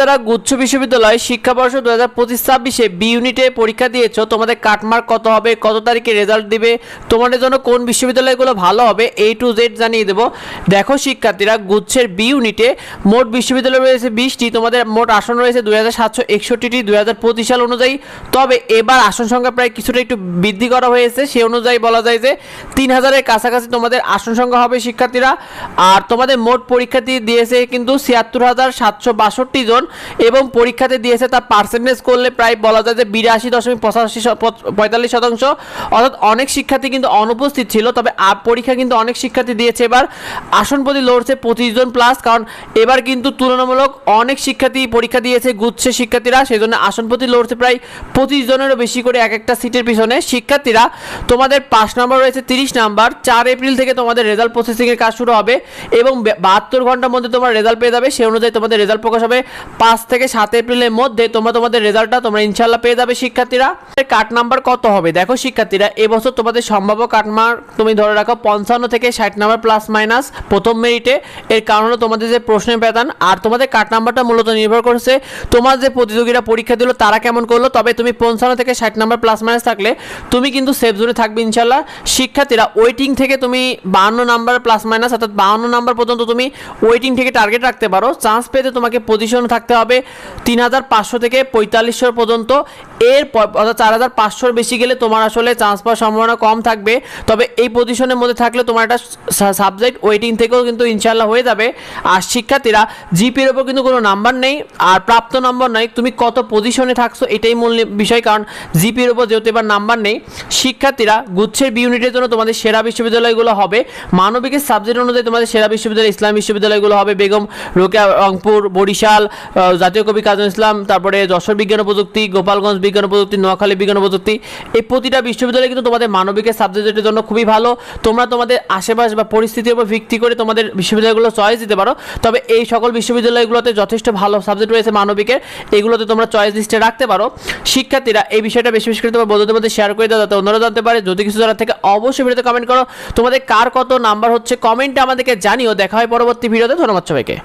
যারা গুচ্ছ বিশ্ববিদ্যালয় শিক্ষাবর্ষ 2025-26 বি ইউনিটে পরীক্ষা দিয়েছো, তোমাদের কাটমার্ক কত হবে, কত তারিখে রেজাল্ট দিবে, তোমাদের জন্য কোন বিশ্ববিদ্যালয়গুলো ভালো হবে, A to Z জানিয়ে দেবো। দেখো শিক্ষার্থীরা, গুচ্ছের বি ইউনিটে মোট বিশ্ববিদ্যালয় রয়েছে 20টি, তোমাদের মোট আসন রয়েছে 2761টি 2025 সাল অনুযায়ী। তবে এবার আসন সংখ্যা প্রায় কিছুটা একটু বৃদ্ধি করা হয়েছে, সে অনুযায়ী বলা যায় যে 3000-এর কাছাকাছি তোমাদের আসন সংখ্যা হবে শিক্ষার্থীরা। আর তোমাদের মোট পরীক্ষার্থী দিয়েছে কিন্তু 76,762 জন, এবং পরীক্ষাতে দিয়েছে তার পার্সেন্টেজ করলে প্রায় বলা যায় যে 82.45%। অর্থাৎ অনেক শিক্ষার্থী কিন্তু অনুপস্থিত ছিল, তবে পরীক্ষা কিন্তু অনেক শিক্ষার্থী দিয়েছে। এবার আসন প্রতি লড়ছে 25 জন প্লাস, কারণ এবার কিন্তু তুলনামূলক অনেক শিক্ষার্থী পরীক্ষা দিয়েছে গুচ্ছের শিক্ষার্থীরা, সেই জন্য আসন প্রতি লড়ছে প্রায় 25 জনেরও বেশি করে এক একটা সিটের পিছনে। শিক্ষার্থীরা তোমাদের 5 নাম্বার রয়েছে 30 নাম্বার, 4 এপ্রিল থেকে তোমাদের রেজাল্ট প্রসেসিংয়ের কাজ শুরু হবে এবং 72 ঘন্টার মধ্যে তোমার রেজাল্ট পেয়ে যাবে। সেই অনুযায়ী তোমাদের রেজাল্ট প্রকাশ হবে 5 থেকে 7 এপ্রিলের মধ্যে। তোমাদের রেজাল্টটা তোমরা ইনশাল্লাহ পেয়ে যাবে শিক্ষার্থীরা। কাট নাম্বার কত হবে দেখো শিক্ষার্থীরা, এবছর তোমাদের সম্ভাব্য কাটমার্ক তুমি ধরে রাখো 55 থেকে 60 নাম্বার প্লাস মাইনাস প্রথম মেরিটে। এর কারণ হলো তোমাদের যে প্রশ্নের প্যাটার্ন, আর তোমাদের কাট নাম্বারটা মূলত নির্ভর করছে তোমার যে প্রতিযোগীরা পরীক্ষা দিল তারা কেমন করলো। তবে তুমি 55 থেকে 60 নাম্বার প্লাস মাইনাস থাকলে তুমি কিন্তু সেফ জোনে থাকবে ইনশাল্লাহ। শিক্ষার্থীরা ওয়েটিং থেকে তুমি 52 নাম্বার প্লাস মাইনাস অর্থাৎ 52 নাম্বার পর্যন্ত তুমি ওয়েটিং থেকে টার্গেট রাখতে পারো। চান্স পেতে তোমাকে পজিশনে থাকতে হবে 3500 থেকে 4500 পর্যন্ত। এর অর্থাৎ 4500 বেশি গেলে তোমার আসলে চান্স পাওয়ার সম্ভাবনা কম থাকবে। তবে এই পজিশনের মধ্যে থাকলে তোমার একটা সাবজেক্ট ওয়েটিং থেকেও কিন্তু ইনশাল্লাহ হয়ে যাবে। আর শিক্ষার্থীরা জিপির ওপর কিন্তু কোনো নাম্বার নেই আর প্রাপ্ত নম্বর নয়, তুমি কত পজিশনে থাকছো এটাই মূল বিষয়, কারণ জিপির ওপর যেহেতু এবার নাম্বার নেই। শিক্ষার্থীরা গুচ্ছের বি ইউনিটের জন্য তোমাদের সেরা বিশ্ববিদ্যালয়গুলো হবে মানবিকের সাবজেক্ট অনুযায়ী। তোমাদের সেরা বিশ্ববিদ্যালয় ইসলাম বিশ্ববিদ্যালয়গুলো হবে বেগম রোকেয়া রংপুর, বরিশাল, জাতীয় কবি কাজী নজরুল ইসলাম, তারপরে যশোর বিজ্ঞান ও প্রযুক্তি, গোপালগঞ্জ বিজ্ঞান ও প্রযুক্তি, নোয়াখালী বিজ্ঞান ও প্রযুক্তি। এই প্রতিটা বিশ্ববিদ্যালয় কিন্তু তোমাদের মানবিকের সাবজেক্টের জন্য খুবই ভালো। তোমরা তোমাদের আশেপাশ বা পরিস্থিতির উপর ভিত্তি করে তোমাদের বিশ্ববিদ্যালয়গুলো চয়েস দিতে পারো। তবে এই সকল বিশ্ববিদ্যালয়গুলোতে যথেষ্ট ভালো সাবজেক্ট রয়েছে মানবিকের, এগুলোতে তোমরা চয়েস লিস্টে রাখতে পারো। শিক্ষার্থীরা এই বিষয়টা বেশি বেশি করে তোমার বন্ধুদের মধ্যে শেয়ার করে দাও যাতে অন্যরা জানতে পারে। যদি কিছু জানার থেকে অবশ্যই ভিডিওতে কমেন্ট করো, তোমাদের কার কত নাম্বার হচ্ছে কমেন্টে আমাদেরকে জানিও। দেখা হয় পরবর্তী ভিডিওতে। ধন্যবাদ সবাইকে।